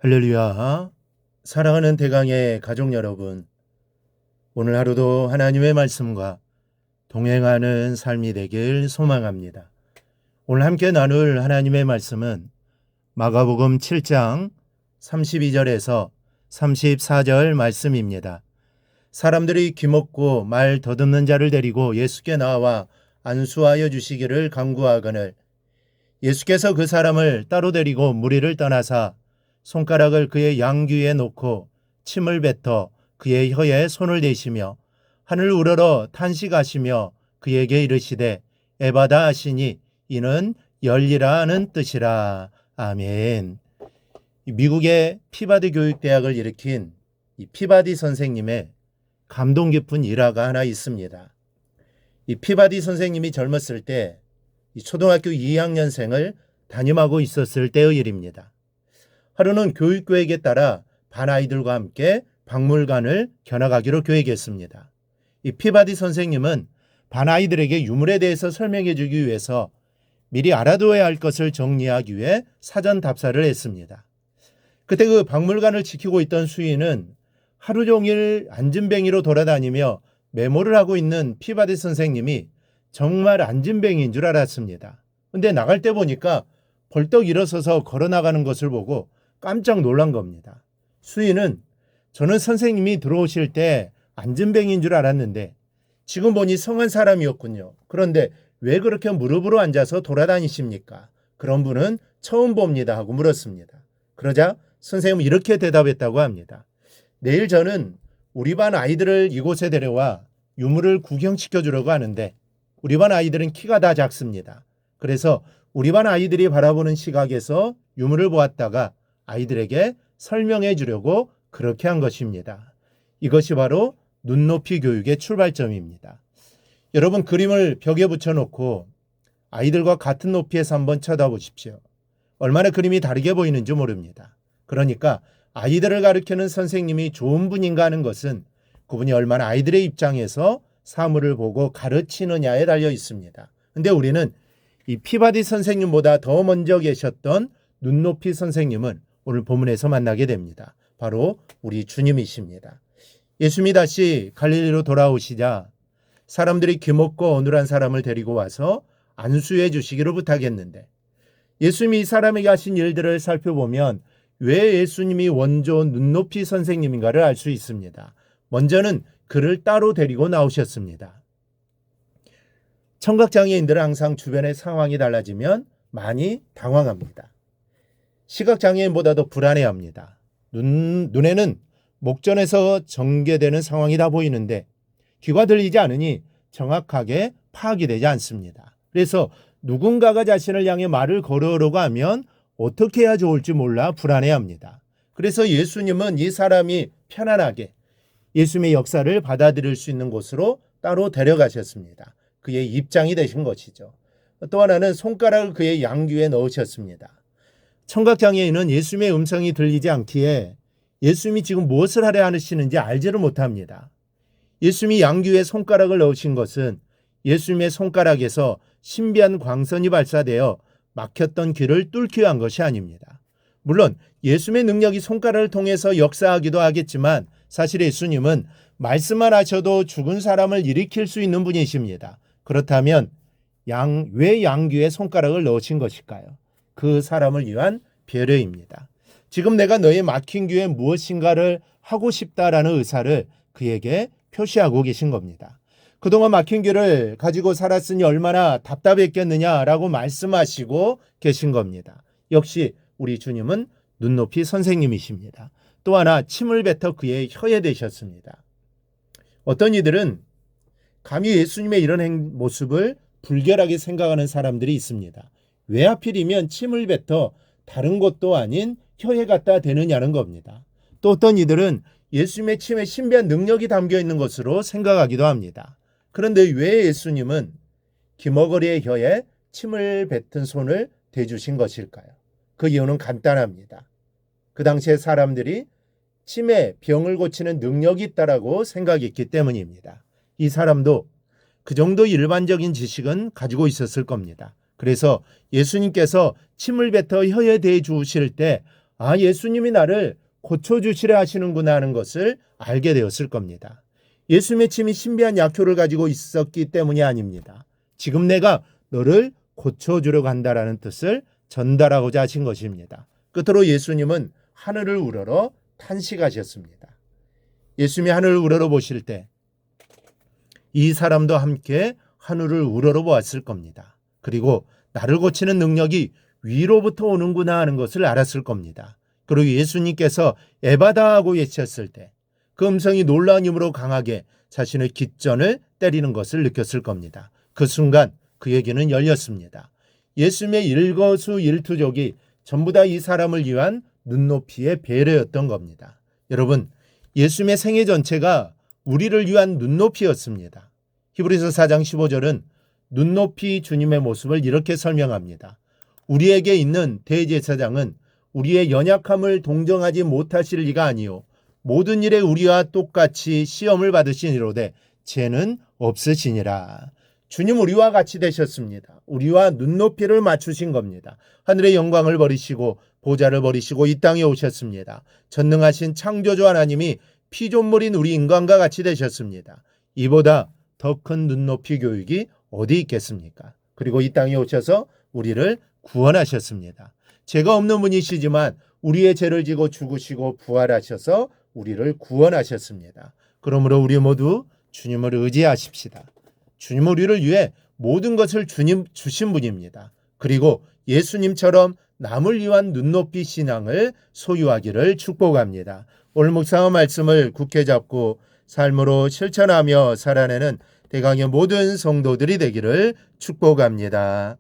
할렐루야. 사랑하는 대강의 가족 여러분, 오늘 하루도 하나님의 말씀과 동행하는 삶이 되길 소망합니다. 오늘 함께 나눌 하나님의 말씀은 마가복음 7장 32절에서 34절 말씀입니다. 사람들이 귀먹고 말 더듬는 자를 데리고 예수께 나와 안수하여 주시기를 간구하거늘 예수께서 그 사람을 따로 데리고 무리를 떠나사 손가락을 그의 양귀에 놓고 침을 뱉어 그의 혀에 손을 대시며 하늘 우러러 탄식하시며 그에게 이르시되 에바다 하시니 이는 열리라 하는 뜻이라. 아멘. 미국의 피바디 교육대학을 일으킨 이 피바디 선생님의 감동 깊은 일화가 하나 있습니다. 이 피바디 선생님이 젊었을 때 초등학교 2학년생을 담임하고 있었을 때의 일입니다. 하루는 교육계획에 따라 반 아이들과 함께 박물관을 견학하기로 계획했습니다. 이 피바디 선생님은 반 아이들에게 유물에 대해서 설명해 주기 위해서 미리 알아둬야 할 것을 정리하기 위해 사전 답사를 했습니다. 그때 그 박물관을 지키고 있던 수인은 하루 종일 안진뱅이로 돌아다니며 메모를 하고 있는 피바디 선생님이 정말 안진뱅이인 줄 알았습니다. 근데 나갈 때 보니까 벌떡 일어서서 걸어 나가는 것을 보고 깜짝 놀란 겁니다. 수인은 저는 선생님이 들어오실 때 안진뱅이인 줄 알았는데 지금 보니 성한 사람이었군요. 그런데 왜 그렇게 무릎으로 앉아서 돌아다니십니까? 그런 분은 처음 봅니다 하고 물었습니다. 그러자 선생님은 이렇게 대답했다고 합니다. 내일 저는 우리 반 아이들을 이곳에 데려와 유물을 구경시켜 주려고 하는데 우리 반 아이들은 키가 다 작습니다. 그래서 우리 반 아이들이 바라보는 시각에서 유물을 보았다가 아이들에게 설명해 주려고 그렇게 한 것입니다. 이것이 바로 눈높이 교육의 출발점입니다. 여러분, 그림을 벽에 붙여놓고 아이들과 같은 높이에서 한번 쳐다보십시오. 얼마나 그림이 다르게 보이는지 모릅니다. 그러니까 아이들을 가르치는 선생님이 좋은 분인가 하는 것은 그분이 얼마나 아이들의 입장에서 사물을 보고 가르치느냐에 달려 있습니다. 근데 우리는 이 피바디 선생님보다 더 먼저 계셨던 눈높이 선생님은 오늘 본문에서 만나게 됩니다. 바로 우리 주님이십니다. 예수님이 다시 갈릴리로 돌아오시자 사람들이 귀먹고 어눌한 사람을 데리고 와서 안수해 주시기를 부탁했는데 예수님이 이 사람에게 하신 일들을 살펴보면 왜 예수님이 원조 눈높이 선생님인가를 알 수 있습니다. 먼저는 그를 따로 데리고 나오셨습니다. 청각장애인들은 항상 주변의 상황이 달라지면 많이 당황합니다. 시각장애인보다도 불안해합니다. 눈에는 목전에서 전개되는 상황이 다 보이는데 귀가 들리지 않으니 정확하게 파악이 되지 않습니다. 그래서 누군가가 자신을 향해 말을 걸어오려고 하면 어떻게 해야 좋을지 몰라 불안해합니다. 그래서 예수님은 이 사람이 편안하게 예수님의 역사를 받아들일 수 있는 곳으로 따로 데려가셨습니다. 그의 입장이 되신 것이죠. 또 하나는 손가락을 그의 양귀에 넣으셨습니다. 청각장애인은 예수님의 음성이 들리지 않기에 예수님이 지금 무엇을 하려 하시는지 알지를 못합니다. 예수님이 양귀에 손가락을 넣으신 것은 예수님의 손가락에서 신비한 광선이 발사되어 막혔던 귀를 뚫기 위한 것이 아닙니다. 물론 예수님의 능력이 손가락을 통해서 역사하기도 하겠지만 사실 예수님은 말씀만 하셔도 죽은 사람을 일으킬 수 있는 분이십니다. 그렇다면 왜 양귀에 손가락을 넣으신 것일까요? 그 사람을 위한 배려입니다. 지금 내가 너의 막힌 귀에 무엇인가를 하고 싶다라는 의사를 그에게 표시하고 계신 겁니다. 그동안 막힌 귀를 가지고 살았으니 얼마나 답답했겠느냐라고 말씀하시고 계신 겁니다. 역시 우리 주님은 눈높이 선생님이십니다. 또 하나 침을 뱉어 그의 혀에 대셨습니다. 어떤 이들은 감히 예수님의 이런 모습을 불결하게 생각하는 사람들이 있습니다. 왜 하필이면 침을 뱉어 다른 것도 아닌 혀에 갖다 대느냐는 겁니다. 또 어떤 이들은 예수님의 침에 신비한 능력이 담겨 있는 것으로 생각하기도 합니다. 그런데 왜 예수님은 귀머거리의 혀에 침을 뱉은 손을 대주신 것일까요? 그 이유는 간단합니다. 그 당시에 사람들이 침에 병을 고치는 능력이 있다라고 생각했기 때문입니다. 이 사람도 그 정도 일반적인 지식은 가지고 있었을 겁니다. 그래서 예수님께서 침을 뱉어 혀에 대해 주실 때 아, 예수님이 나를 고쳐주시려 하시는구나 하는 것을 알게 되었을 겁니다. 예수님의 침이 신비한 약효를 가지고 있었기 때문이 아닙니다. 지금 내가 너를 고쳐주려고 한다라는 뜻을 전달하고자 하신 것입니다. 끝으로 예수님은 하늘을 우러러 탄식하셨습니다. 예수님이 하늘을 우러러 보실 때 이 사람도 함께 하늘을 우러러 보았을 겁니다. 그리고 나를 고치는 능력이 위로부터 오는구나 하는 것을 알았을 겁니다. 그리고 예수님께서 에바다 하고 외쳤을 때 그 음성이 놀라운 힘으로 강하게 자신의 깃전을 때리는 것을 느꼈을 겁니다. 그 순간 그에게는 열렸습니다. 예수님의 일거수일투족이 전부 다 이 사람을 위한 눈높이의 배려였던 겁니다. 여러분, 예수님의 생애 전체가 우리를 위한 눈높이였습니다. 히브리서 4장 15절은 눈높이 주님의 모습을 이렇게 설명합니다. 우리에게 있는 대제사장은 우리의 연약함을 동정하지 못하실 리가 아니요 모든 일에 우리와 똑같이 시험을 받으시니로되 죄는 없으시니라. 주님 우리와 같이 되셨습니다. 우리와 눈높이를 맞추신 겁니다. 하늘의 영광을 버리시고 보좌를 버리시고 이 땅에 오셨습니다. 전능하신 창조주 하나님이 피조물인 우리 인간과 같이 되셨습니다. 이보다 더 큰 눈높이 교육이 어디 있겠습니까? 그리고 이 땅에 오셔서 우리를 구원하셨습니다. 죄가 없는 분이시지만 우리의 죄를 지고 죽으시고 부활하셔서 우리를 구원하셨습니다. 그러므로 우리 모두 주님을 의지하십시다. 주님 우리를 위해 모든 것을 주신 분입니다. 그리고 예수님처럼 남을 위한 눈높이 신앙을 소유하기를 축복합니다. 오늘 묵상한 말씀을 굳게 잡고 삶으로 실천하며 살아내는 대강의 모든 성도들이 되기를 축복합니다.